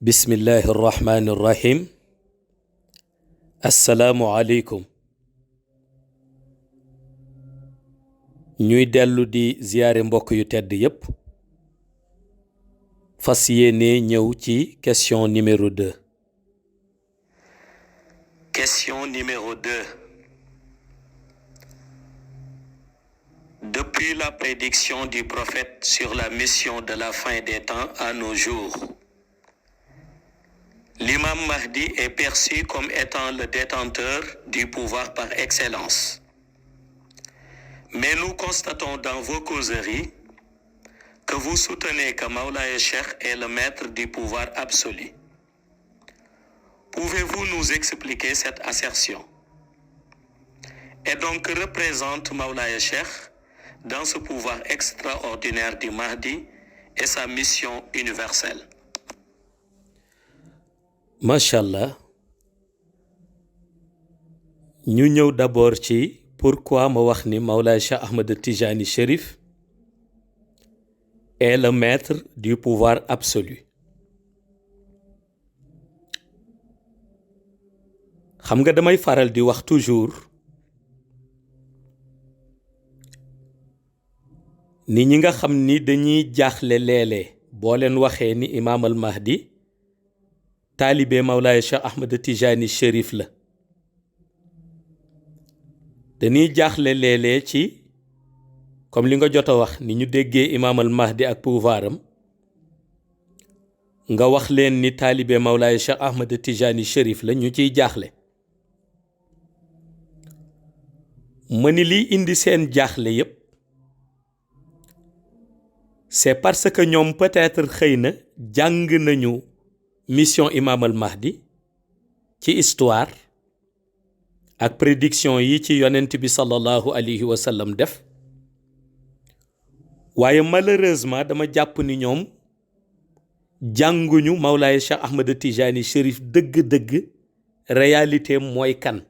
bismillahi irrahmani irrahim assalaamu aleykum ñuy dellu di ziyaare mbokk yu tedd yépp fas yéene ñëw ci question numéro 2. Question numéro 2. Depuis la prédiction du prophète sur la mission de la fin des temps à nos jours, l'imam Mahdi est perçu comme étant le détenteur du pouvoir par excellence. Mais nous constatons dans vos causeries que vous soutenez que Mawlaaya Cheikh est le maître du pouvoir absolu. Pouvez-vous nous expliquer cette assertion? Et donc, que représente Mawlaaya Cheikh dans ce pouvoir extraordinaire du Mahdi et sa mission universelle? Machallah, ñu ñëw d'abord ci pourquoi ma wax ni Mawlaaya Cheikh Ahmed Tijani Chérif est le maître du pouvoir absolu. xam nga damay faral di wax toujours ni ñi nga xam ni dañuy jaaxle léeg-léeg boo leen waxee ni Imam al Mahdi taalibe Mawlaaya Cheikh Ahmed Tijani Chérif la dañuy jaaxle léeg-léeg ci comme li nga jot a wax ni ñu déggee Imam al Mahdi ak pouvoiram nga wax leen ni taalibe Mawlaaya Cheikh Ahmed Tijani Chérif la ñu ciy jaaxle ma ni liy indi seen jaaxle yépp c'est parce que ñoom peut-être xëy na jàng nañu mission Imam al Mahdi ci histoire ak prédiction yi ci yonent bi sallallahu alayhi wa sallam def waaye malheureusement dama jàpp ni ñoom jànguñu Mawlaaya Cheikh Ahmed Tijani Chérif dëgg-dëgg réalité mooy kan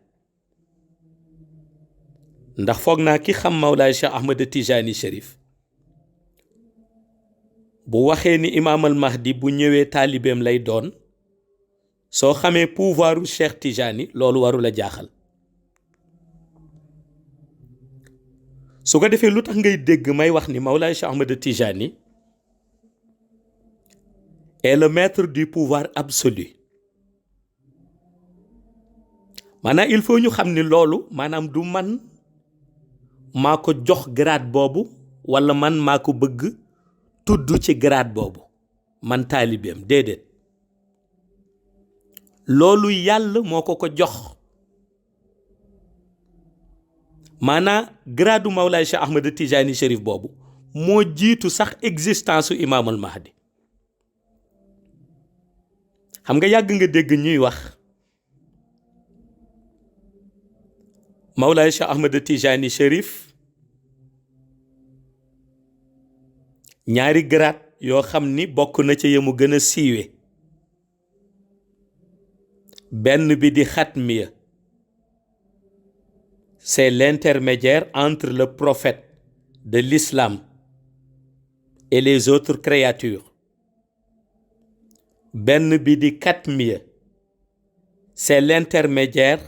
ndax foog naa ki xam Mawlaaya Cheikh Ahmed Tijani Chérif bu waxee ni Imam al Mahdi bu ñëwee taalibeem lay doon soo xamee pouvoiru Cheikh Tijani loolu warul a jaaxal su ko defee lu tax ngay dégg may wax ni Mawlaaya Cheikh Ahmed Tijani est le maître du pouvoir absolu maanaam il faut ñu xam ni loolu maanaam du man maa ko jox grade boobu walla man maa ko bëgg tudd ci grade boobu man taalibeem déedéet loolu yàlla moo ko jox maanaam gradu Mawlaaya Cheikh Ahmed Tijani Chérif boobu moo jiitu sax existence su Imam al Mahdi xam nga yàgg nga dégg ñuy wax Mawlaaya Cheikh Ahmed Tijani Chérif ñaari grade yoo xam ni bokk na ca yemu gën a siiwe benn bi di xatmiya c'est l'intermédiaire entre le prophète de l'islam et les autres créatures benn bi di katmiya c'est l'intermédiaire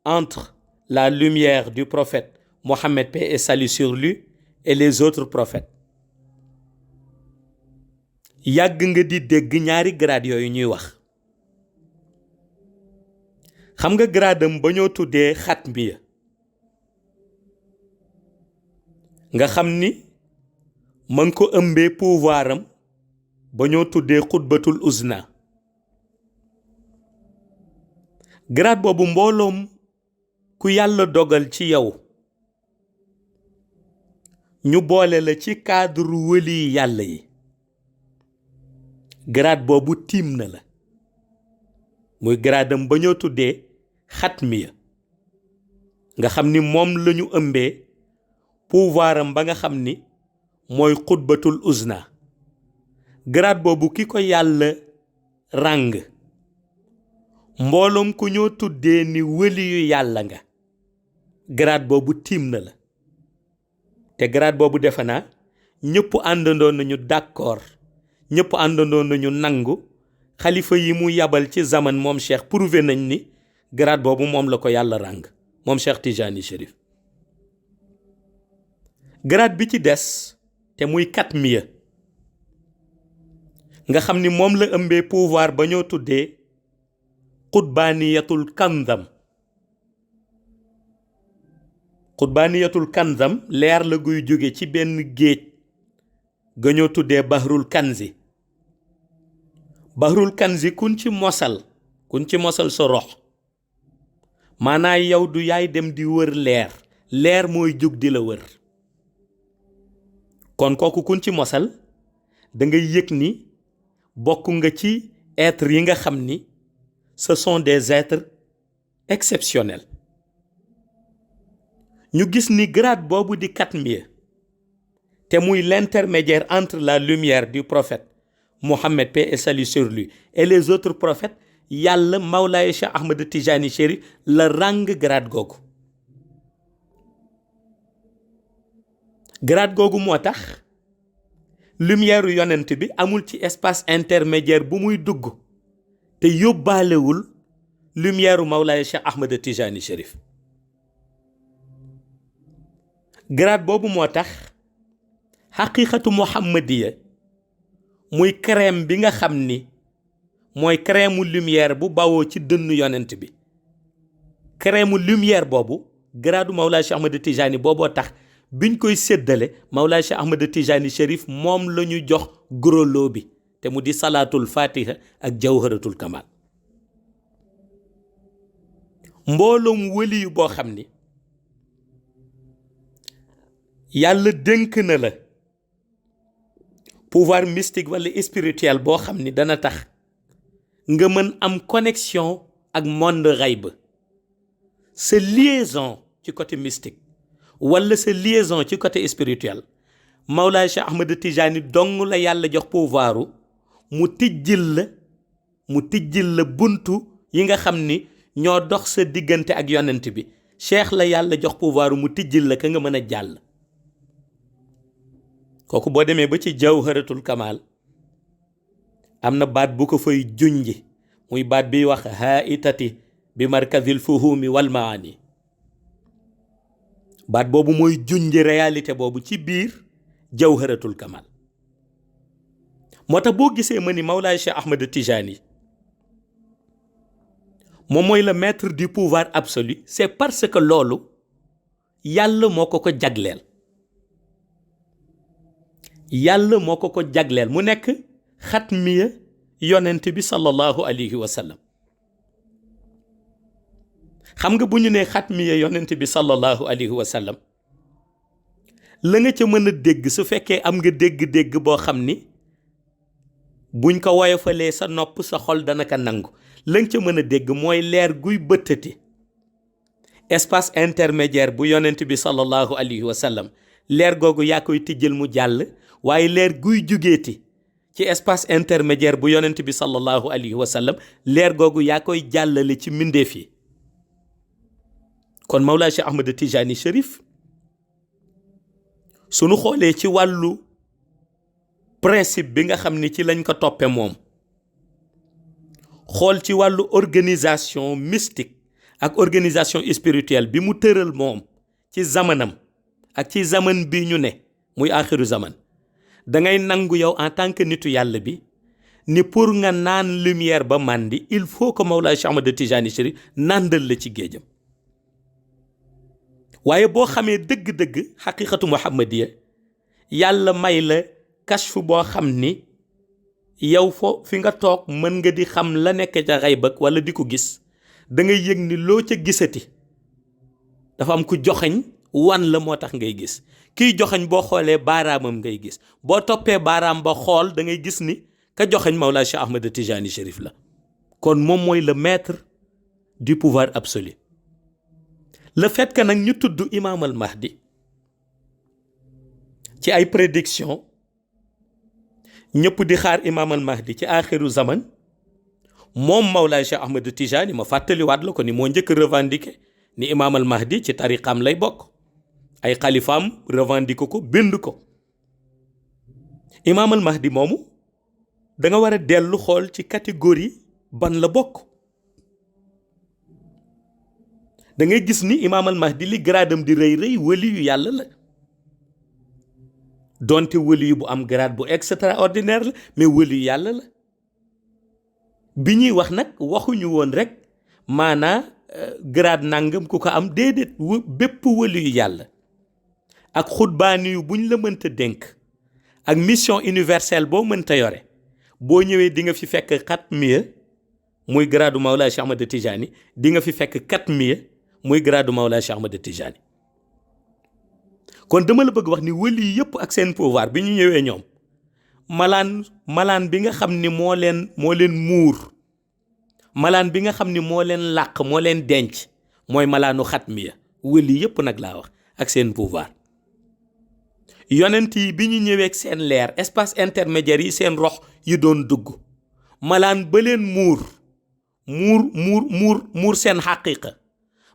entre la lumière du prophète Mohammed paix et salut sur lui et les autres prophètes yàgg nga di dégg ñaari grade yooyu ñuy wax xam nga gradam ba ñoo tuddee xatmiya nga xam ni ma ngi ko ëmbee pouvoiram ba ñoo tuddee xutbatul uzna grade boobu mbooloom ku yàlla dogal ci yow ñu boole la ci cadre wëli yàlla yi grade boobu tiim na la muy gradam ba ñoo tuddee xatmiya nga xam ni moom la ñu ëmbee pouvoiram ba nga xam ni mooy xutbatul uzna grade boobu ki ko yàlla ràng mbooloom ku ñoo tuddee ni wëli yu yàlla nga grade boobu tiim na la te grade boobu defe naa ñëpp àndandoo nañu d'accord ñëpp àndandoo nañu nangu xalifa yi mu yabal ci zaman moom Cheikh prouvé nañ ni grade boobu moom la ko yàlla ràng moom Cheikh Tijani Chérif. grade bi ci des te muy katmiya nga xam ni moom la ëmbee pouvoir ba ñoo tuddee xutbaaniyatul kanzam. xutbaaniyatul kanzam leer la guy jóge ci benn géej ga ñoo tuddee bahrul kanzi. bahrul kanzi kun ci mosal sa rox maanaa yow du yaay dem di wër leer mooy jóg di la wër. kon kooku kun ci mosal da ngay yëg ni bokk nga ci être yi nga xam ni ce sont des êtres exceptionnels. ñu gis ni grade boobu di katmiya te muy l'intermédiaire entre la lumière du prophète Mohammed, paix et salut sur lui, et les autres prophètes, yàlla Mawlaay Cheikh Ahmed Tijani Chérif la ràng grade googu. grade googu moo tax lumière yonent bi amul ci espace intermédiaire bu muy dugg te yóbbaalewul lumière Mawlaay Cheikh Ahmed Tijani Chérif. grade boobu moo tax xaqiqatu muhammadiya muy crème bi nga xam ni mooy crème lumière bu bawoo ci dënn yonent bi. crème lumière boobu grade Mawlaay Cheikh Ahmed Tijani booboo tax biñ koy séddale Mawlaay Cheikh Ahmed Tijani Chérif moom la ñu jox gros lot bi te mu di salaatul fatiha ak jawharatul kamal. mbooloom wëli yu boo xam ni yàlla dénk na la pouvoir mystique wala spirituel boo xam ni dana tax nga mën am connexion ak monde xayb. sa liaison ci côté mystique wala sa liaison ci côté spirituel Mawlaay Cheikh Ahmed Tijani dong la yàlla jox pouvoiru mu tijjil la buntu yi nga xam ni ñoo dox sa diggante ak yonent bi. cheikh la yàlla jox pouvoiru mu tijjil la ka nga mën a jàll. kooku boo demee ba ci jawharatul kamal am na baat bu ko fay junji muy baat bi wax haitati bi markazil fuhumi wal maani. baat boobu mooy junji réalité boobu ci biir jawharatul kamal. moo tax boo gisee ma ni Mawlaay Cheikh Ahmed Tijani moom mooy le maître du pouvoir absolu, c'est parce que loolu yàlla moo ko ko jagleel. yàlla moo ko ko jagleel mu nekk xatmiya yonent bi sallallahu alayhi wa sallam. xam nga bu ñu nee xatmiya yonent bi sallallahu alayhi wa sallam la nga ca mën a dégg su fekkee am nga dégg-dégg boo xam ni buñ ko woyofalee sa nopp sa xol dana ko nangu. la nga ca mën a dégg mooy leer guy bëttati espace intermédiaire bu yonent bi sallallahu alayhi wa sallam leer googu yaa koy tijjal mu jàll. waaye leer guy jugeeti ci espace intermédiaire bu yonent bi sallallahu alayhi wa sallam leer googu yaa koy jàllale ci mbindeef yi. kon Mawlaay Cheikh Ahmed Tijani Chérif sunu xoolee ci wàllu principe bi nga xam ni ci lañ ko toppe moom xool ci wàllu organisation mystique ak organisation spirituelle bi mu tëral moom ci zamanam ak ci zaman bi ñu ne muy axiru zaman da ngay nangu yow en tant que nitu yàlla bi ni pour nga naan lumière ba màndi il faut que Mawlaay Cheikh Ahmed Tijani Chérif nàndal la ci géejam. waaye boo xamee dëgg-dëgg xaqiqatu muhammadiya yàlla may la kashf boo xam ni yow fi nga toog mën nga di xam la nekk ca xaybak wala di ko gis da ngay yëg ni loo ca gisati dafa am ku joxañ wan la moo tax ngay gis. kiy joxañ boo xoolee baaraamam ngay gis boo toppee baaraam ba xool da ngay gis ni ka joxañ Mawlaay Cheikh Ahmed Tijani Chérif la. kon moom mooy le maître du pouvoir absolu. le fait que nag ñu tudd Imam al Mahdi ci ay prédiction ñëpp di xaar Imam al Mahdi ci axiru zaman moom Mawlaay Cheikh Ahmed Tijani ma fàttaliwaat la ko ni moo njëkk revendiqué ni Imam al Mahdi ci tariqam lay bokk. ay xalifaam revendiqué ko bind ko. Imam al Mahdi moomu da nga war a dellu xool ci catégorie ban la bokk. da ngay gis ni imaam al mahdi li gradam di rëy rëy wali yu yàlla la, donte wali yu bu am grade bu extraordinaire la, mais wali yu yàlla la. bi ñuy wax nag waxuñu woon rek maanaa grade nangam ku ko am, déedéet bépp wali yu yàlla ak xutbaani yu buñ la mënta dénk ak mission universelle boo mënta yore, boo ñëwee di nga fi fekk xatmiya muy gradu Mawlaa Cheikh Ahmad Tijani, di nga fi fekk katmiya muy gradu Mawlaa Cheikh Ahmad Tijani. kon dama la bëgg wax ni wali yëpp ak seen pouvoir bi ñu ñëwee ñoom malaan bi nga xam ni moo leen muur, malaan bi nga xam ni moo leen làq, moo leen denc, mooy malaanu xatmiya. wali yëpp nag laa wax ak seen pouvoir. yonent yi bi ñu ñëwee ak seen leer, espace intermédiaire yi seen rox yi doon dugg, malaan ba leen muur seen xaqiqa,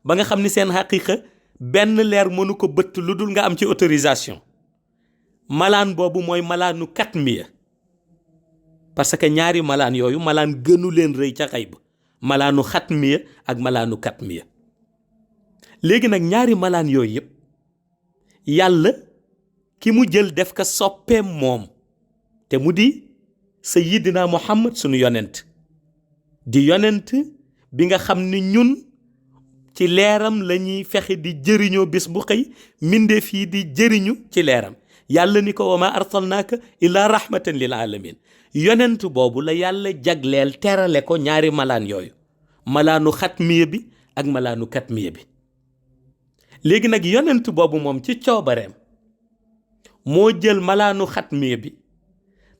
ba nga xam ni seen xaqiqa benn leer mënu ko bëtt lu dul nga am ci autorisation. malaan boobu mooy malaanu katmiya, parce que ñaari malaan yooyu malaan gënu leen rëy ca xayb, malaanu xatmiya ak malaanu katmiya. léegi nag ñaari malaan yooyu yëpp yàlla ki mu jël def ko soppeem moom, te mu di sayyidina Muhammad sunu yonent, di yonent bi nga xam ni ñun ci leeram la ñuy fexe di jëriñoo bis bu xëy, mbindeef yi di jëriñu ci leeram. yàlla ni ko wa ma arsalnaaka illa rahmatan lil alamin. yonent boobu la yàlla jagleel terale ko ñaari malaan yooyu, malaanu xatmiya bi ak malaanu katmiya bi. léegi nag yonent boobu moom ci coobareem moo jël malaanu xatmiya bi,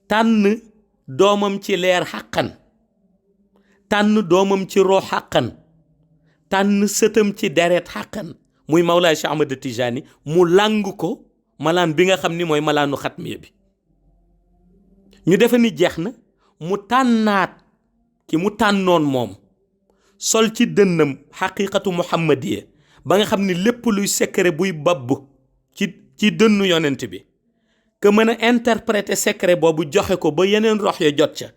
tànn doomam ci leer xàqan, tànn doomam ci roo xàqan, tànn sëtam ci deret xàqan, muy Mawlaay Cheikh Ahmad Tijani, mu làng ko malaan bi nga xam ni mooy malaanu xatmiya bi. ñu defe ni jeex na, mu tànnaat ki mu tànnoon moom, sol ci dënnam xaqiqatu muhammadiya, ba nga xam ni lépp luy secret buy babb ci dënnu yonent bi, que mën a interpréter secret boobu joxe ko ba yeneen rox ya jot ca,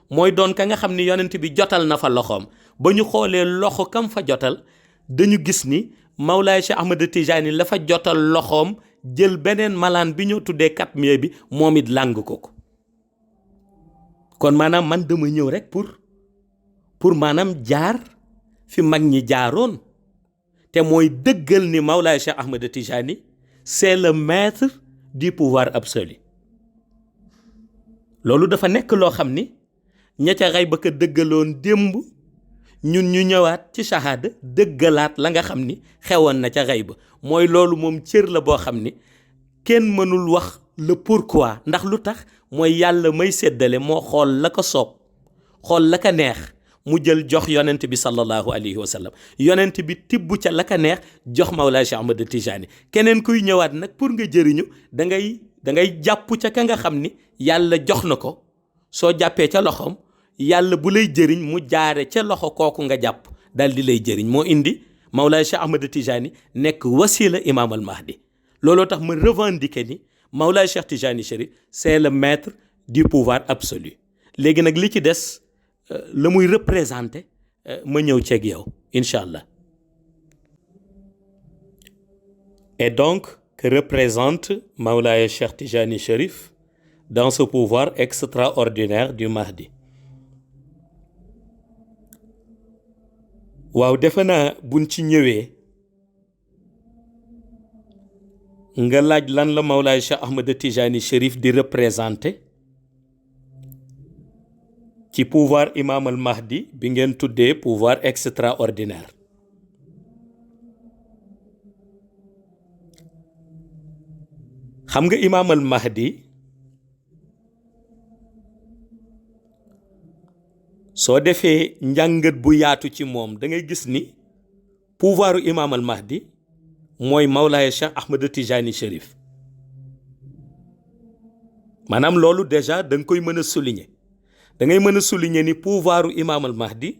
mooy doon ka nga xam ni yonent bi jotal na fa loxoom. ba ñu xoolee loxo kam fa jotal, dañu gis ni Mawlaay Cheikh Ahmad Tijani la fa jotal loxoom, jël beneen malaan bi ñoo tuddee katmiya bi, moom it làng ko. kon maanaam man dama ñëw rek pour maanaam jaar fi mag ñi jaaroon, te mooy dëggal ni Mawlaay Cheikh Ahmad Tijani c'est le maître du pouvoir absolu. loolu dafa nekk loo xam ni ña ca xay ba ko dëggaloon démb, ñun ñu ñëwaat ci shahada dëggalaat la nga xam ni xewoon na ca xay ba. mooy loolu moom cër la boo xam ni kenn mënul wax le pourquoi, ndax lu tax mooy yàlla may séddale moo xool la ko soob, xool la ko neex, mu jël jox yonent bi sallallahu alayhi wa sallam. yonent bi tibb ca la ko neex jox Mawlaay Cheikh Ahmad Tijani. keneen kuy ñëwaat nag pour nga jëriñu da ngay jàpp ca ka nga xam ni yàlla jox na ko. soo jàppee ca loxoom, yàlla bu lay jëriñ mu jaare ca loxo kooku nga jàpp dal di lay jëriñ. moo indi Mawlaay Cheikh Ahmad Tijani nekk wasila imam al mahdi. looloo tax ma revendiquer ni Mawlaay Cheikh Tijani Chérif c'est le maître du pouvoir absolu. léegi nag li ci des la muy représenté ma ñëw ceeg yow incha allah. et donc que représente Mawlaay Cheikh Tijani Chérif dans ce pouvoir extraordinaire du Mahdi? waaw defe naa buñ ci ñëwee nga laaj lan la Mawlaay Cheikh Ahmad Tijani Chérif di représenté ci pouvoir imam al Mahdi bi ngeen tuddee pouvoir extraordinaire. xam nga imam al Mahdi soo defee njàngat bu yaatu ci moom da ngay gis ni pouvoiru imam al Mahdi mooy Mawlaay Cheikh Ahmad Tijani Chérif. maanaam loolu déjà da nga koy mën a souligner. da ngay mën a souligner ni pouvoiru imam al Mahdi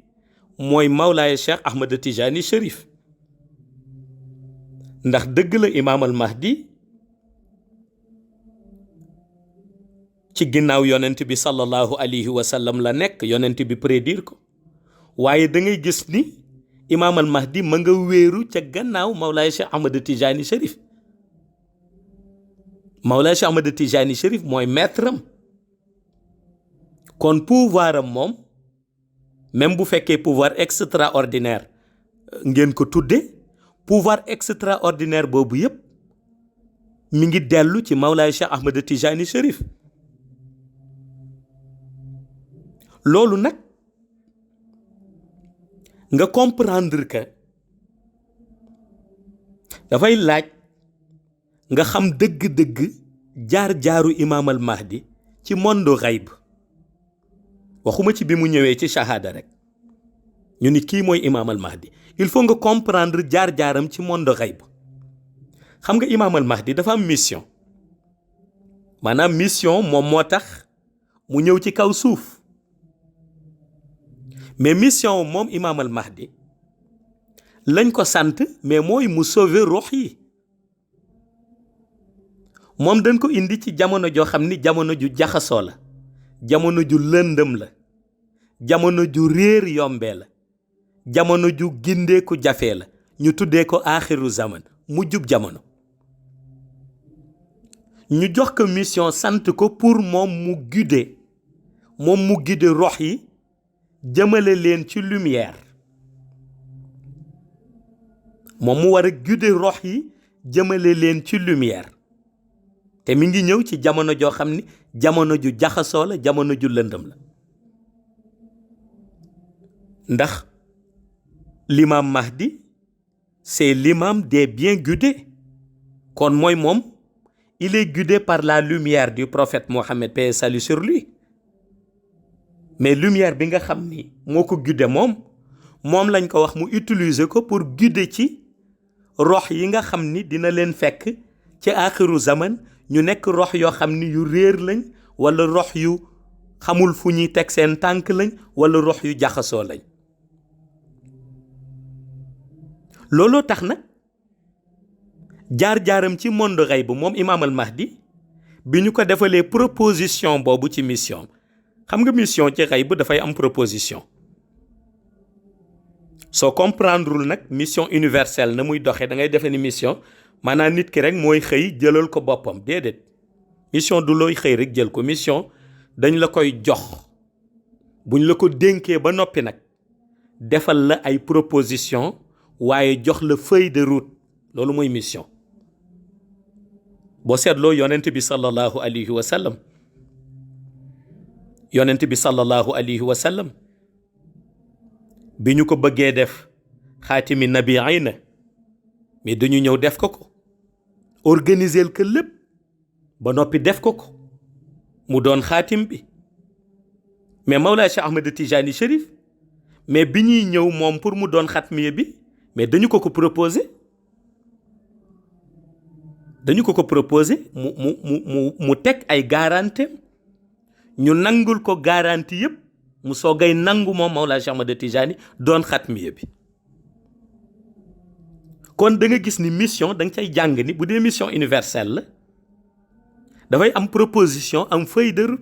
mooy Mawlaay Cheikh Ahmad Tijani Chérif. ndax dëgg la imam al Mahdi ci ginnaaw yonent bi sallallahu alayhi wa sallam la nekk, yonent bi prédire ko. waaye da ngay gis ni imaam al mahdi ma nga wéeru ca gannaaw Mawlaay Cheikh Ahmad Tijani Cherif. Mawlaay Cheikh Ahmad Tijani Cherif mooy maître am. kon pouvoir am moom même bu fekkee pouvoir extraordinaire ngeen ko tudde, pouvoir extraordinaire boobu yépp mi ngi dellu ci Mawlaay Cheikh Ahmad Tijani Cherif. loolu nag nga comprendre que dafay laaj nga xam dëgg-dëgg jaar-jaaru imaam al mahdi ci monde xayb. waxuma ci bi mu ñëwee ci shahada rek ñu ni kii mooy imaam al mahdi, il faut nga comprendre jaar-jaaram ci monde xayb. xam nga imaam al mahdi dafa am mission, maanaam mission moom moo tax mu ñëw ci kaw suuf. mais mission moom imaam al mahdi lañ ko sant mais mooy mu sauver ruux yi. moom dañ ko indi ci jamono joo xam ni jamono ju jaxasoo la, jamono ju lëndëm la, jamono ju réer yombee la, jamono ju gindeeku jafee la. ñu tuddee ko aaxiru zaman, mujjub jamono. ñu jox ko mission sant ko pour moom mu guider ruux yi jëmale leen ci lumière. moom mu war a guider ruux yi jëmale leen ci lumière. te mi ngi ñëw ci jamono joo xam ni jamono ju jaxasoo la, jamono ju lëndëm la. ndax l'imam Mahdi c'est l'imam des bien guidés. kon mooy moom il est guidé par la lumière du prophète Mohammed, paix et salut sur lui. mais lumière bi nga xam ni moo ko guidé moom lañ ko wax mu utiliser ko pour guider ci rox yi nga xam ni dina leen fekk ci aaxiru zaman ñu nekk rox yoo xam ni yu réer lañ, wala rox yu xamul fu ñuy teg seen tànk lañ, wala rox yu jaxasoo lañ. looloo tax nag jaar-jaaram ci monde xayb moom imaam al mahdi bi ñu ko defalee proposition boobu ci mission. xam nga mission ci xayb dafay am proposition. soo comprendrewul nag mission universelle na muy doxee da ngay defe ni mission maanaam nit ki rek mooy xëy jëlal ko boppam. déedéet, mission du looy xëy rek jël ko. mission dañ la koy jox, buñ la ko dénkee ba noppi nag defal la ay proposition waaye jox la feuille de route. loolu mooy mission. boo seetloo yonent bi sallallahu alayhi wa sallam bi ñu ko bëggee def xaatimi nabiina mais dañu ñëw def ko organiser ko lépp ba noppi def ko mu doon xaatim bi. mais Mawlaay Cheikh Ahmed Tijani Cherif mais bi ñuy ñëw moom pour mu doon xatmiya bi mais dañu ko proposé. mu teg ay garantie, ñu nangul ko garantie yépp mu soogay nangu moom Mawlaay Cheikh Ahmad Tijani doon xatmiya bi. kon da nga gis ni mission da nga cay jàng ni bu dee mission universelle la dafay am proposition, am feuille de route.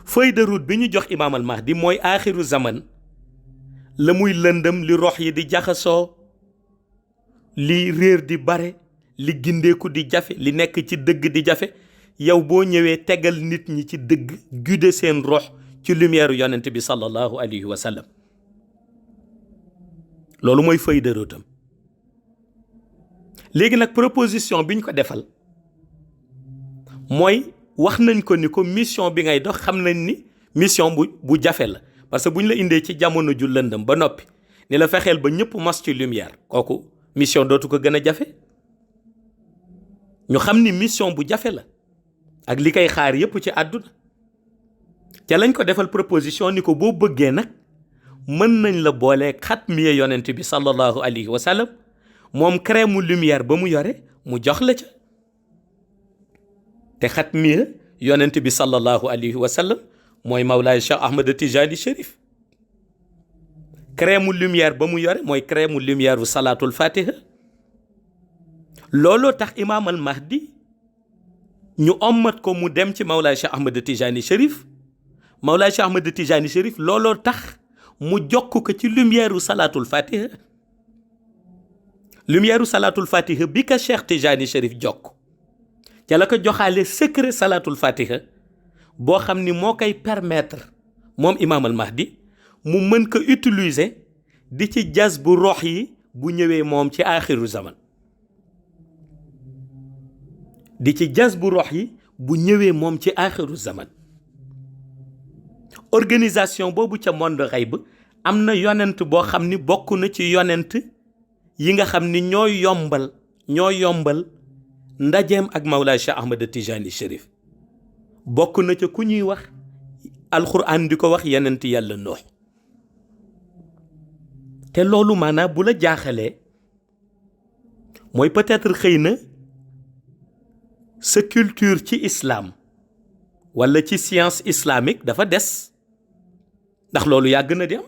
feuille de route bi ñu jox imaam al mahdi mooy aaxiru zaman, la muy lëndëm, li rox yi di jaxasoo, li réer di bare, li gindeeku di jafe, li nekk ci dëgg di jafe. yow boo ñëwee tegal nit ñi ci dëgg, guider seen rox ci lumière yonent bi sallallahu alayhi wa sallam. loolu mooy feuille de route am. léegi nag proposition bi ñu ko defal mooy wax nañ ko ni ko mission bi ngay dox xam nañ ni mission bu jafe la. parce que bu ñu la indee ci jamono ju lëndëm ba noppi ni la fexeel ba ñëpp mos ci lumière, kooku mission dootu ko gën a jafe. ñu xam ni mission bu jafe la ak li koy xaar yépp ci àdduna. ca lañ ko defal proposition ni ko boo bëggee nag mën nañ la boolee xatmiya yonent bi sallallahu alayhi wa sallam, moom crème mu lumière ba mu yore mu jox la ca. te xatmiya yonent bi sallallahu alayhi wa sallam mooy Mawlaay Cheikh Ahmad Tijani Cherif. crème mu lumière ba mu yore mooy crème mu lumière bu salaatul fatiha. looloo tax imaam al mahdi ñu ommat ko mu dem ci Mawlaay Cheikh Ahmed Tijani Chérif. Mawlaay Cheikh Ahmed Tijani Chérif looloo tax mu jokk ko ci lumière u salaatul fatiha. lumière u salaatul fatiha bi ka Cheikh Tijani Chérif jokk ca la ko joxaale secret salaatul fatiha boo xam ni moo koy permettre moom Imam al Mahdi mu mën ko utiliser di ci jas bu rox yi bu ñëwee moom ci aaxiru zaman. di ci jas bu rox yi bu ñëwee moom ci aaxiru zaman. organisation boobu ca monde xayb am na yonent boo xam ni bokk na ci yonent yi nga xam ni ñoo yombal ndajeem ak Mawlaay Cheikh Ahmed Tijani Chérif. bokk na ca ku ñuy wax alxuraan di ko wax yonent yàlla Nuux. te loolu maanaam bu la jaaxalee mooy peut-être xëy na sa culture ci islam wala ci science islamique dafa des ndax loolu yàgg na di am.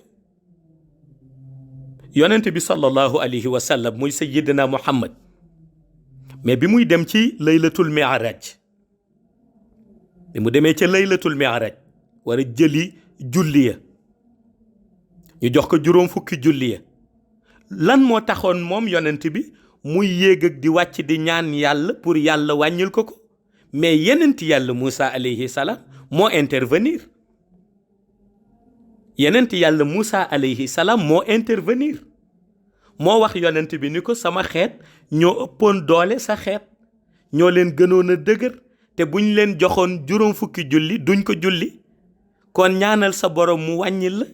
yonent bi sallallahu alayhi wa sallam muy sayyidina Muhammad mais bi muy dem ci laylatul mi'raj bi mu demee ca laylatul mi'raj war a jëli julli ya ñu jox ko juróom fukki julli ya lan moo taxoon moom yonent bi muy yéeg ak di wàcc di ñaan yàlla pour yàlla wàññil ko mais yenent yàlla Moussa alayhi salaam moo intervenir. yenent yàlla Moussa alayhi salaam moo intervenir moo wax yonent bi ni ko sama xeet ñoo ëppoon doole sa xeet ñoo leen gënoon a dëgër te buñ leen joxoon juróom fukki julli duñ ko julli kon ñaanal sa borom mu wàññil la.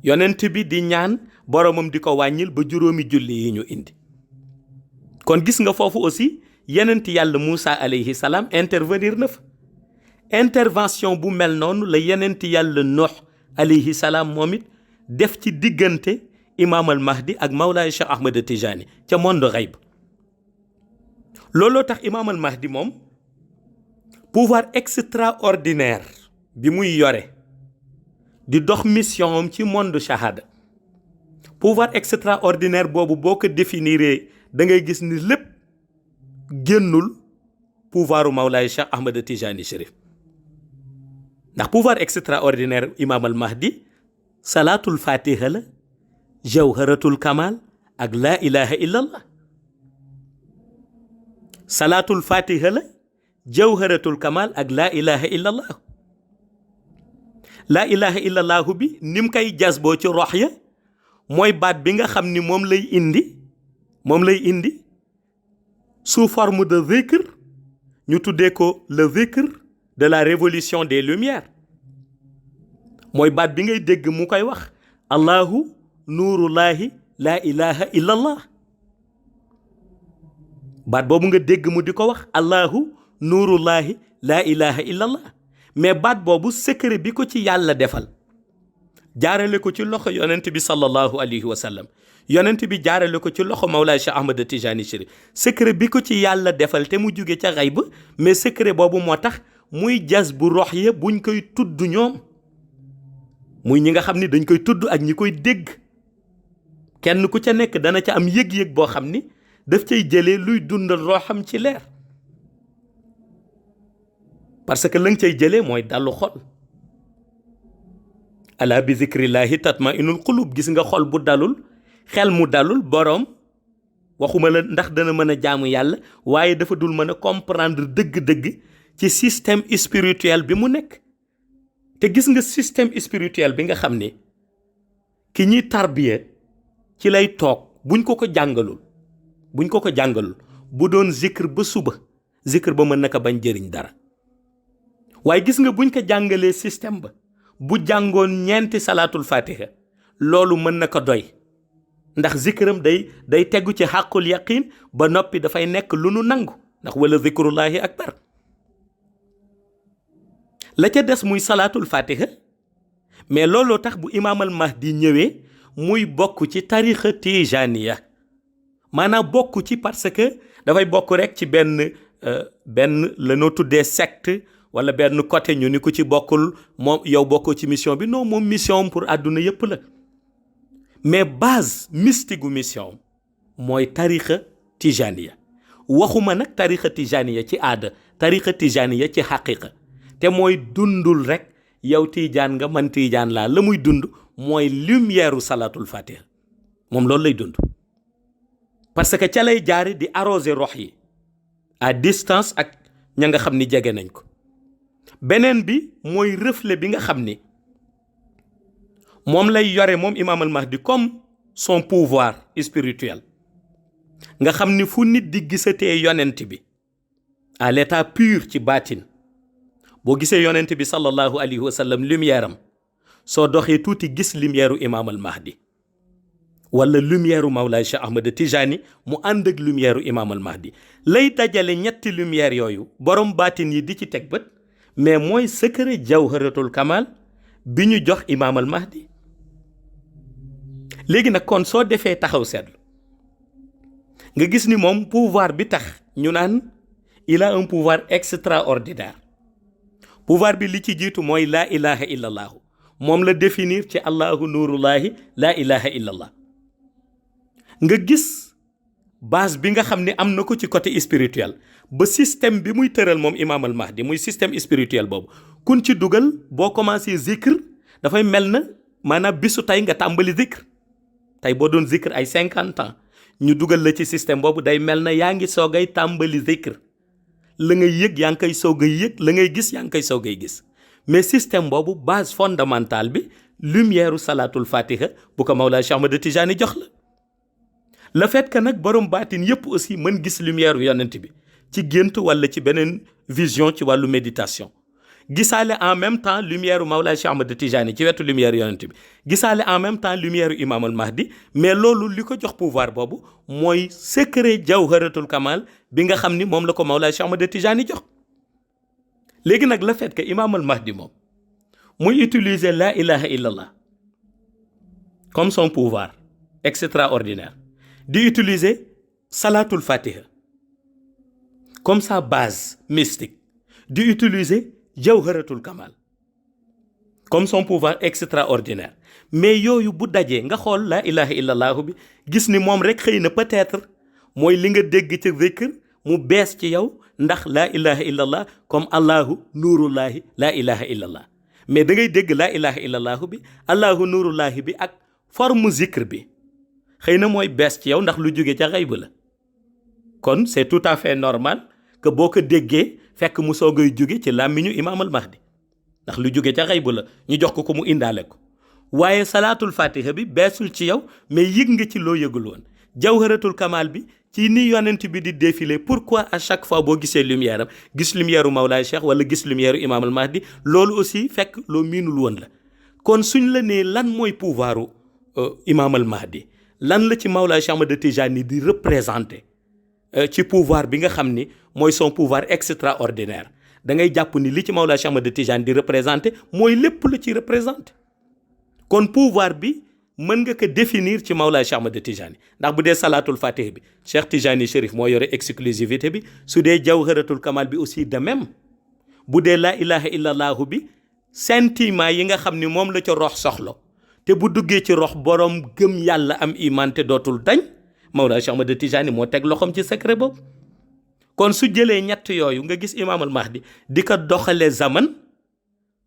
yonent bi di ñaan boromam di ko wàññil ba juróomi julli yi ñu indi. kon gis nga foofu aussi yenent yàlla Moussa alayhi salaam intervenir na fa. intervention bu mel noonu la yenent yàlla Nuux alayhi salaam moom it def ci diggante Imam al Mahdi ak Mawlaay Cheikh Ahmed Tijani ca monde xayb. looloo tax Imam al Mahdi moom pouvoir extraordinaire bi muy yore di dox mission am ci monde shahada. pouvoir extraordinaire boobu boo ko définiree da ngay gis ni lépp génnul pouvoiru Mawlaay Cheikh Ahmed Tijani Chérif. ndax pouvoir extraordinaire Imam al Mahdi salaatul fatiha la jawharatul kamal ak laa ilaha illallah. salaatul fatiha la jawharatul kamal ak laa ilaha illallah. laa ilaha illallah bi ni mu koy jasboo ci rox ya mooy baat bi nga xam ni moom lay indi sous forme de zikr ñu tuddee ko le zikr de la révolution des lumières. mooy baat bi ngay dégg mu koy wax allahu nuurullahi laa ilaha illallah. baat boobu nga dégg mu di ko wax allahu nuurullahi laa ilaha illallah. mais baat boobu secret bi ko ci yàlla defal jaarale ko ci loxo yonent bi sallallahu alayhi wa sallam yonent bi jaarale ko ci loxo Mawlaay Cheikh Ahmed Tijani Chérif. secret bi ko ci yàlla defal te mu jóge ca xayb mais secret boobu moo tax muy jas bu rox ya buñ koy tudd ñoom muy ñi nga xam ni dañ koy tudd ak ñi koy dégg kenn ku ca nekk dana ca am yëg-yëg boo xam ni daf cay jëlee luy dundal roxam ci leer. parce que la nga cay jëlee mooy dalu xol. ala bi zikrillahi tatmainul qulub. gis nga xol bu dalul xel mu dalul boroom waxuma la ndax dana mën a jaamu yàlla waaye dafa dul mën a comprendre dëgg-dëgg ci système spirituel bi mu nekk. te gis nga système spirituel bi nga xam ne ki ñuy tarbiya ci lay toog buñ ko jàngalul bu doon zikr ba suba zikr ba mën na ko bañ jëriñ dara. waaye gis nga buñ ko jàngalee système ba bu jàngoon ñeenti salaatul fatiha loolu mën na ko doy ndax zikram day tegu ci xàqul yaqin ba noppi dafay nekk lu nu nangu ndax wala zikrullahi akbar. la ca des muy salaatul fatiha mais looloo tax bu Imam al Mahdi ñëwee muy bokk ci tarixa tijaniya maanaam bokk ci parce que dafay bokk rek ci benn la noo tuddee secte wala benn côté ñu ni ko ci bokkul moom yow bokkoo ci mission bi non moom mission pour àdduna yépp la mais base mystique gu mission mooy tarixa tijaniya waxuma nag tarixa tijaniya ci aada tariqa tijaaniya ci xaqiqa te mooy dundul rek yow tijaan nga man tijaan laa la muy dund mooy lumière u salaatul fatiha moom loolu lay dund parce que ca lay jaari di arroser rox yi à distance ak ña nga xam ni jege nañ ko. beneen bi mooy reflet bi nga xam ni moom lay yore moom imaam al mahdi comme son pouvoir spirituel nga xam ni fu nit di gisatee yonent bi à l'état pur ci baatin boo gisee yonent bi sallallahu alayhi wa sallam lumière am soo doxee tuuti gis lumière u imaam al mahdi wala lumière u Mawlaay Cheikh Ahmad Tijani mu ànd ak lumière u imaam al mahdi lay dajale ñetti lumière yooyu borom baatin yi di ci teg bët mais mooy secret jawharatul kamal bi ñu jox imaam al mahdi. léegi nag kon soo defee taxaw seetlu nga gis ni moom pouvoir bi tax ñu naan il a un pouvoir extraordinaire pouvoir bi li ci jiitu mooy laa ilaha illallahu moom la définir ci allahu nurullahi laa ilaha illallah. nga gis base bi nga xam ne am na ko ci côté spirituel ba système bi muy tëral moom imaam al mahdi muy système spirituel boobu kun ci dugal boo commencé zikr dafay mel na maanaam bisu tey nga tàmbali zikr tey boo doon zikr ay 50 ans ñu dugal la ci système boobu day mel na yaa ngi soogay tàmbali zikr la ngay yëg yaa ngi koy soogay yëg la ngay gis yaa ngi koy soogay gis mais système boobu base fondamentale bi lumière u salaatul fatiha bu ko Mawlaa Cheikh Ahmad Tijani jox la. le fait que nag borom baatin yëpp aussi mën gis lumière u yonent bi ci gént wala ci beneen vision ci wàllu méditation gisaale en même temps lumière u Mawlaa Cheikh Ahmad Tijani ci wetu lumière yonent bi gisaale en même temps lumière u imaam al mahdi mais loolu li ko jox pouvoir boobu mooy secret jawharatul kamal bi nga xam ni moom la ko Mawlaa Cheikh Ahmad Tijani jox. léegi nag le fait que imaam al mahdi moom muy utiliser la ilaha illallah comme son pouvoir extraordinaire di utiliser salatul fatiha comme sa base mystique di utiliser jawharatul kamal comme son pouvoir extraordinaire mais yooyu bu dajee nga xool la ilaha illallahu bi gis ni moom rek xëy na peut-être mooy li nga dégg ci zikr mu bees ci yow ndax laa ilaha illallah comme allahu nuurullahi laa ilaha illallah mais da ngay dégg laa ilaha illallahu bi allahu nuurullahi bi ak forme zikr bi xëy na mooy bees ci yow ndax lu jóge ca xayb la kon c'est tout à fait normal que boo ko déggee fekk mu soogay jóge ci làmmiñu imaam al mahdi ndax lu jóge ca xayb la ñu jox ko mu indaale ko waaye salaatul fatiha bi beesul ci yow mais yëg nga ci loo yëgul woon jawharatul kamal bi ci ni yonent bi di défilé pourquoi à chaque fois boo gisee lumière am gis lumière u Mawlaay Cheikh wala gis lumière u imaam al mahdi loolu aussi fekk loo miinul woon la kon suñ la nee lan mooy pouvoiru imaam al mahdi lan la ci Mawlaay Cheikh Ahmad Tijani di représenté ci pouvoir bi nga xam ni mooy son pouvoir extraordinaire da ngay jàpp ni li ci Mawlaay Cheikh Ahmad Tijani di représenté mooy lépp lu ci représenté kon pouvoir bi mën nga ko définir ci Mawlaay Cheikh Ahmad Tijani ndax bu dee salaatul fatih bi Cheikh Tijani Chérif moo yore exclusivité bi su dee jawharatul kamal bi aussi de même bu dee laa ilaha illallahu bi sentiment yi nga xam ni moom la ca rox soxlo te bu duggee ci rox borom gëm yàlla am iman te dootul dañ Mawlaay Cheikh Ahmad Tijani moo teg loxoom ci secret boobu kon su jëlee ñett yooyu nga gis imaam al mahdi di ko doxalee zaman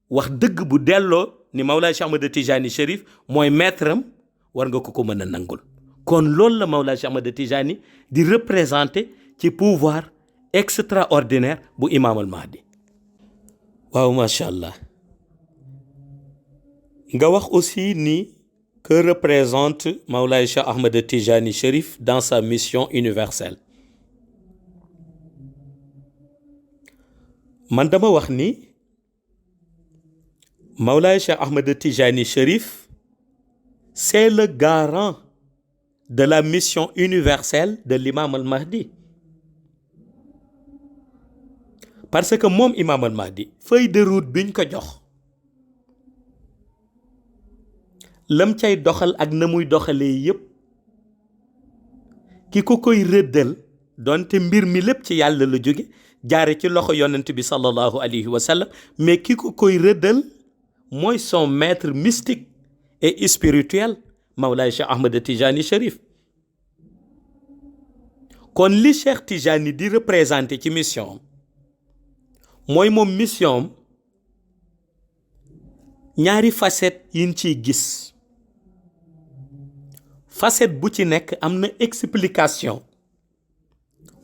wax dëgg bu delloo ni Mawlaay Cheikh Ahmad Tijani Chérif mooy maître am war nga ko mën a nangul kon loolu la Mawlaay Cheikh Ahmad Tijani di représenter ci pouvoir extraordinaire bu imaam al mahdi. waaw macha allah nga wax aussi ni que représente Mawlaay Cheikh Ahmad Tijani Chérif dans sa mission universelle. man dama wax ni Mawlaay Cheikh Ahmad Tijani Chérif c'est le garant de la mission universelle de l'imam al mahdi parce que moom imam al mahdi feuille de route biñ ko jox lam cay doxal ak na muy doxalee yépp ki ko koy rëddal donte mbir mi lépp ci yàlla la jóge jaare ci loxo yonent bi sallallahu alayhi wa sallam mais ki ko koy rëddal mooy son maître mystique et spirituel Mawlaay Cheikh Ahmad Tijani Chérif kon li Cheikh Tijani di représenté ci mission am mooy secret jawharatul kamal bi nga xam ni moom la Mawlaay Cheikh Ahmad Tijani jox. kon li Cheikh Tijani di représenté ci mission am mooy secret jawharatul kamal bi nga xam ni moom la Mawlaay Cheikh Ahmad Tijani jox. kon li Cheikh Tijani di représenté ci mission am mooy moom mission am ñaari facette yiñ ciy gis facette bu ci nekk am na explication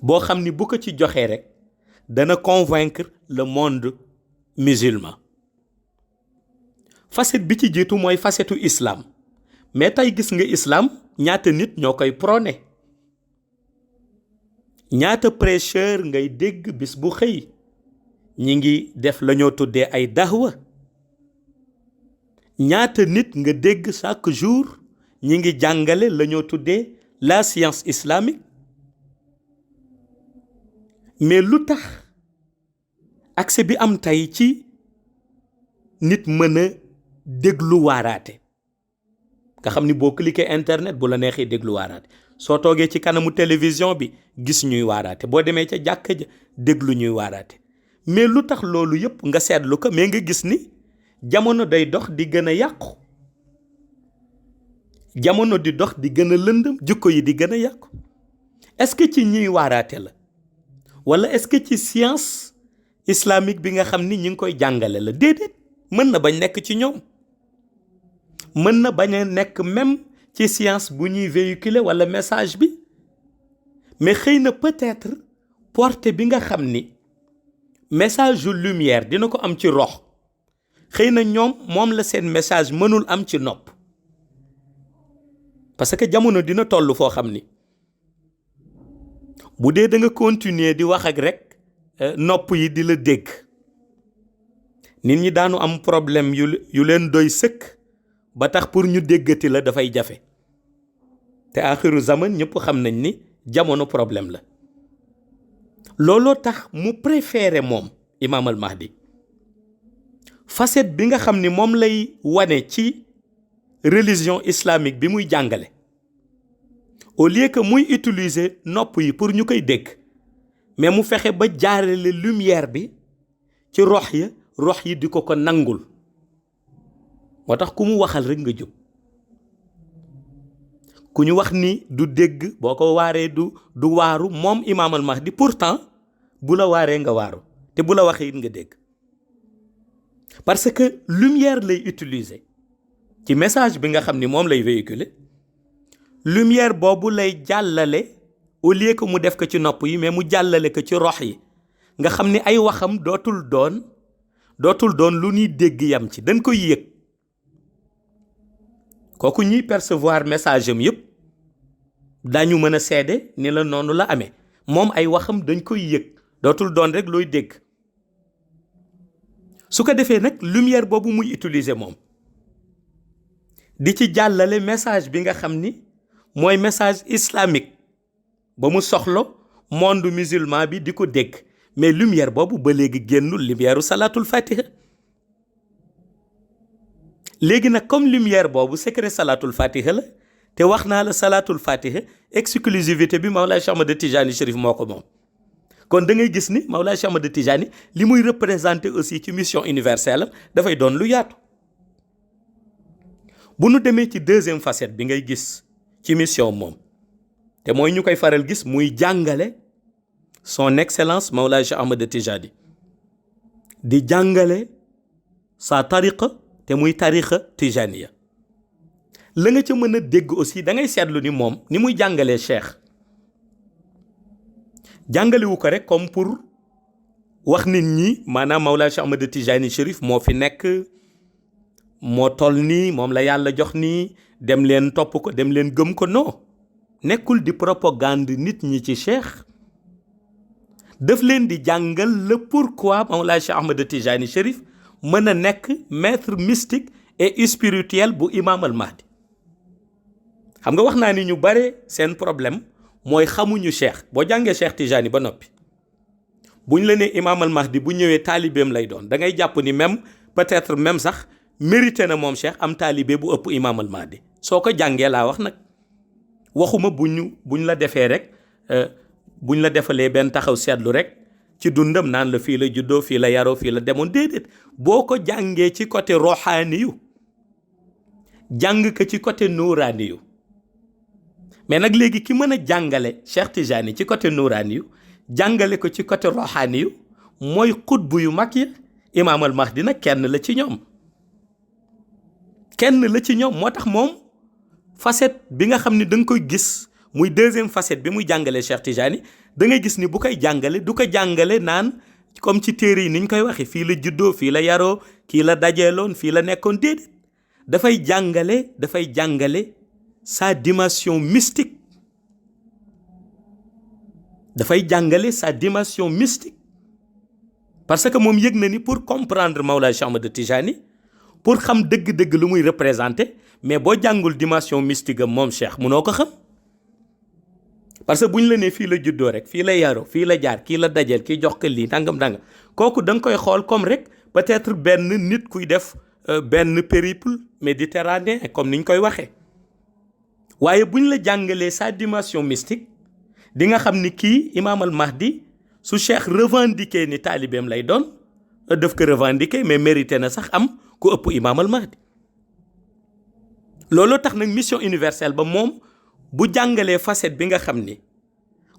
boo xam ni bu ko ci joxee rek dana convaincre le monde musulman. facette bi ci jiitu mooy facette u islam mais tey gis nga islam ñaata nit ñoo koy prôné, ñaata prêcheur ngay dégg bis bu xëy ñi ngi def la ñoo tuddee ay dahwa, ñaata nit nga dégg chaque jour ñi ngi jàngale la ñoo tuddee la science islamique. mais lu tax accès bi am tey ci nit mën a déglu waaraate nga xam ni boo cliquer internet bu la neexee déglu waaraate, soo toogee ci kanamu télévision bi gis ñuy waaraate, boo demee ca jàkka ja déglu ñuy waaraate. mais lu tax loolu yëpp nga seetlu ko mais nga gis ni jamono day dox di gën a yàqu, jamono di dox di gën a lëndëm, jikko yi di gën a yàqu. est-ce que ci ñuy waaraate la wala est-ce que ci science islamique bi nga xam ni ñi ngi koy jàngale la? déedéet, mën na bañ nekk ci ñoom, mën na bañ a nekk même ci science bu ñuy véhiculer wala message bi, mais xëy na peut-être portée bi nga xam ni message yu lumière dina ko am ci rox, xëy na ñoom moom la seen message mënul am ci nopp. parce que jamono dina toll foo xam ni bu dee da nga continuer di wax ak rek nopp yi di la dégg, nit ñi daanu am problème yu leen doy sëkk ba tax pour ñu déggati la dafay jafe. te axiru zaman ñëpp xam nañ ni jamono problème la. looloo tax mu préféré moom Imam al Mahdi facette bi nga xam ni moom lay wane ci religion islamique bi muy jàngale, au lieu que muy utiliser nopp yi pour ñu koy dégg, mais mu fexe ba jaarale lumière bi ci rox yi di ko nangul. moo tax ku mu waxal rek nga jóg, ku ñu wax ni du dégg boo ko waaree du waaru, moom Imam al Mahdi pourtant bu la waaree nga waaru, te bu la waxee it nga dégg. parce que lumière lay utiliser ci message bi nga xam ni moom lay véhiculer, lumière boobu lay jàllale au lieu que mu def ko ci nopp yi, mais mu jàllale ko ci rox yi, nga xam ni ay waxam dootul doon lu ñuy dégg yam ci, dañ koy yëg. kooku ñuy percevoir message am yëpp dañu mën a seede ni la noonu la amee, moom ay waxam dañ koy yëg, dootul doon rek looy dégg. su ko defee nag lumière boobu muy utiliser moom di ci jàllale message bi nga xam ni mooy message islamique ba mu soxlo monde musulman bi di ko dégg, mais lumière boobu ba léegi génnul lumière salatul fatiha. léegi nag comme lumière boobu secret salatul fatiha la, te wax naa la salatul fatiha exclusivité bi Mawlaay Cheikh Ahmad Tijani Chérif moo ko moom. kon da ngay gis ni Mawlaay Cheikh Ahmad Tijani li muy représenter aussi ci mission universelle am dafay doon lu yaatu. bu nu demee ci deuxième facette bi ngay gis ci mission moom, te mooy ñu koy faral gis muy jàngale son excellence Mawlaay Cheikh Ahmad Tijani di jàngale sa tariqa, te muy tariqa tijaniya. la nga ca mën a dégg aussi da ngay seetlu ni moom ni muy jàngalee cheikh jàngalewu ko rek comme pour wax nit ñi maanaam Mawlaay Cheikh Ahmad Tijani Chérif moo fi nekk, moo toll nii, moom la yàlla jox nii, dem leen topp ko, dem leen gëm ko. non, nekkul di propagande nit ñi ci cheikh, daf leen di jàngal le pourquoi Mawlaay Cheikh Ahmad Tijani Chérif mën a nekk maître mystique et spirituel bu Imam al Mahdi. xam nga wax naa ni ñu bare seen problème mooy xamuñu cheikh. boo jàngee Cheikh Tijani ba noppi buñ la nee Imam al Mahdi bu ñëwee taalibeem lay doon, da ngay jàpp ni même peut-être même sax mérité na moom cheikh am taalibe bu ëpp Imam al Mahdi. soo ko jàngee laa wax nag, waxuma buñ la defee rek buñ la defalee benn taxaw seetlu rek ci dundam naan la fii la juddoo, fii la yaroo, fii la demoon. déedéet, boo ko jàngee ci côté roxaani yu jàng ko ci côté nuuraani yu. mais nag léegi ki mën a jàngale Cheikh Tijani ci côté nuuraani yu jàngale ko ci côté roxaani yu mooy xutbu yu mag yi. Imaam al Mahdi nag kenn la ci ñoom moo tax moom facette bi nga xam ni da nga koy gis muy deuxième facette bi muy jàngalee Cheikh Tijani da ngay gis ni bu koy jàngale du ko jàngale naan comme ci téere yi ni ñu koy waxee fii la juddoo fii la yaroo kii la dajeeloon fii la nekkoon déedéet dafay jàngale sa dimension mystique parce que moom yëg na ni pour comprendre Mawlaay Cheikh Ahmad Tijani pour xam dëgg-dëgg lu muy représenté mais boo jàngul dimension mystique am moom Cheikh munoo ko xam parce que bu ñu la nee fii la juddoo rek fii la yaroo fii la jaar kii la dajeel kii jox ko lii nangam kooku da nga koy xool comme rek peut-être benn nit kuy def benn périple méditerranéen comme ni ñu koy waxee waaye bu ñu la jàngalee sa dimension mystique di nga xam ni kii Imaam al Mahdi su Cheikh revendiqué ni taalibeem lay doon daf ko revendiqué mais mérité na sax am ku ëpp Imaam al Mahdi looloo tax nag mission universelle ba moom bu jàngalee facette bi nga xam ni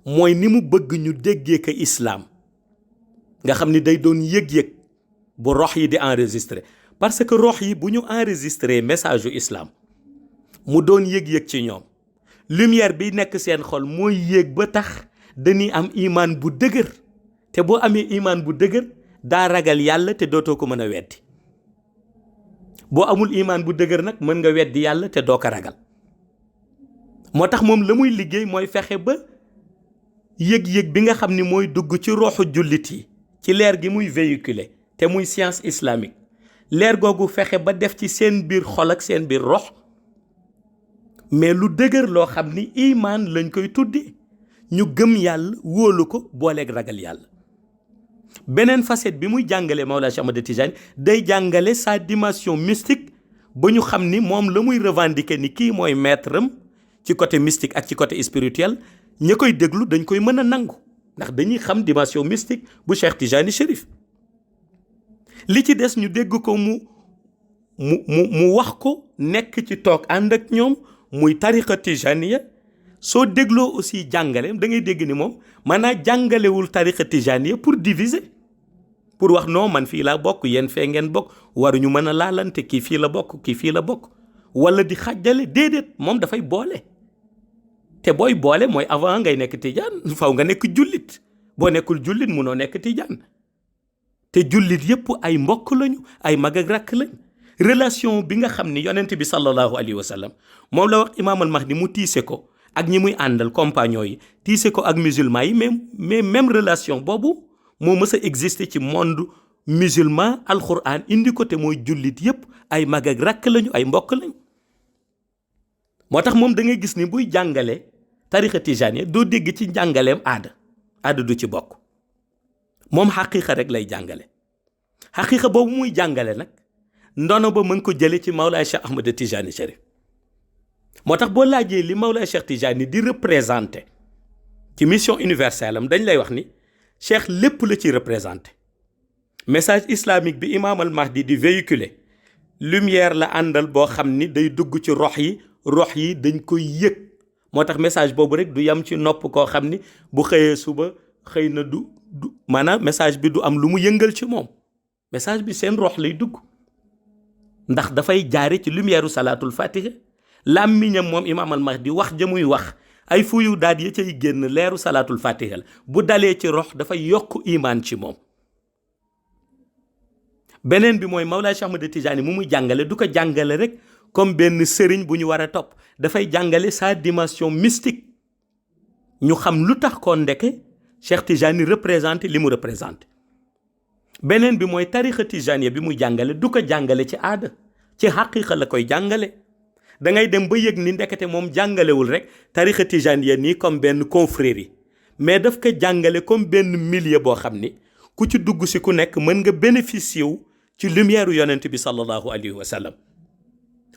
mooy ni mu bëgg ñu déggee ko islam nga xam ni day doon yëg-yëg bu rox yi di enregistré parce que rox yi bu ñu enregistré message yu islam mu doon yëg-yëg ci ñoom lumière bi nekk seen xol mooy yéeg ba tax dañuy am imaan bu dëgër te boo amee imaan bu dëgër daa ragal yàlla te dootoo ko mën a weddi boo amul imaan bu dëgër nag mën nga weddi yàlla te doo ko ragal moo tax moom la muy liggéey mooy fexe ba yëg-yëg bi nga xam ni mooy dugg ci roxu jullit yi ci leer gi muy véhiculer te muy science islamique leer googu fexe ba def ci seen biir xol ak seen biir rox mais lu dëgër loo xam ni imaan lañ koy tuddee ñu gëm yàlla wóolu ko booleeg ragal yàlla beneen facette bi muy jàngale Mawlana Cheikh Ahmad Tijani day jàngale sa dimension mystique ba ñu xam ni moom la muy revendiquer ni kii mooy maître am ci côté mystique ak ci côté spirituel ña koy déglu dañ koy mën a nangu ndax dañuy xam dimension mystique bu Cheikh Tijani Chérif li ci des ñu dégg ko mu wax ko nekk ci toog ànd ak ñoom muy tariqa tijaniya soo dégloo aussi jàngaleem da ngay dégg ni moom maanaam jàngalewul tariqa tijaniya pour diviser pour wax non man fii laa bokk yéen fee ngeen bokk waruñu mën a laalante kii fii la bokk kii fii la bokk wala di xàjjale déedéet moom dafay boole te booy boole mooy avant ngay nekk tijaan faw nga nekk jullit boo nekkul jullit munoo nekk tijaan te jullit yépp ay mbokk lañu ay mag ak rakk lañ relation bi nga xam ni yonent bi sallallahu alayhi wa sallam moom la wax Imaam al Mahdi mu tiise ko ak ñi muy àndal compagnon yi tiise ko ak musulman yi mais même relation boobu moo mës a exister ci monde musulman alquran indi ko te mooy jullit yépp ay mag ak rakk lañu ay mbokk lañu moo tax moom da ngay gis ni buy jàngale tariqa tijaniya doo dégg ci njàngaleem aada du ci bokk moom xaqiiqa rek lay jàngale xaqiiqa boobu muy jàngale nag ndono ba mën ko jële ci Mawlaay Cheikh Ahmad Tijani Chérif moo tax boo laajee li Mawlaay Cheikh Tijani di représenté ci mission universelle am dañ lay wax ni Cheikh lépp la ci représenté message islamique bi Imaam al Mahdi di véhiculer lumière la àndal boo xam ni day dugg ci rox yi dañ koy yëg moo tax message boobu rek du yam ci nopp koo xam ni bu xëyee suba xëy na du maanaam message bi du am lu mu yëngal ci moom message bi seen rox lay dugg ndax dafay jaare ci lumière u salaatul fatiha làmmiñam moom Imaam al Mahdi wax ja muy wax ay fuyu daat ya cay génn leeru salaatul fatiha la bu dalee ci rox dafay yokk imaan ci moom beneen bi mooy Mawlaay Cheikh Ahmad Tijani mu muy jàngale du ko jàngale rek comme benn sëriñ bu ñu war a topp dafay jàngale sa dimension mystique ñu xam lu tax ko ndeke Cheikh Tijani représenté li mu représenté beneen bi mooy tariqa tijaniya bi muy jàngale du ko jàngale ci aada ci xaqiiqa la koy jàngale da ngay dem ba yëg ni ndekete moom jàngalewul rek tariqa tijaniya nii comme benn confrérie mais daf ko jàngale comme benn milieu boo xam ni ku ci dugg si ku nekk mën nga bénéficier wu ci lumière yonent bi sallallahu alayhi wa sallam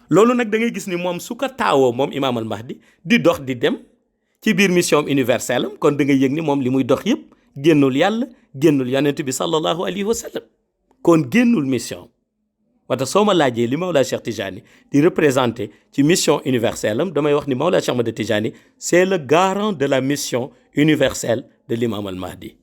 loolu nag da ngay gis ni moom su ko taawoo moom Imaam al Mahdi di dox di dem ci biir mission universelle am kon da ngay yëg ni moom li muy dox yëpp génnul yàlla génnul yonent bi sallallahu alayhi wa sallam kon génnul mission wata soo ma laajee li Mawlaa Cheikh Tijani di représenté ci mission universelle am damay wax ni Mawlaa Cheikh Ahmad Tijani c'est le garant de la mission universelle de l'Imam al Mahdi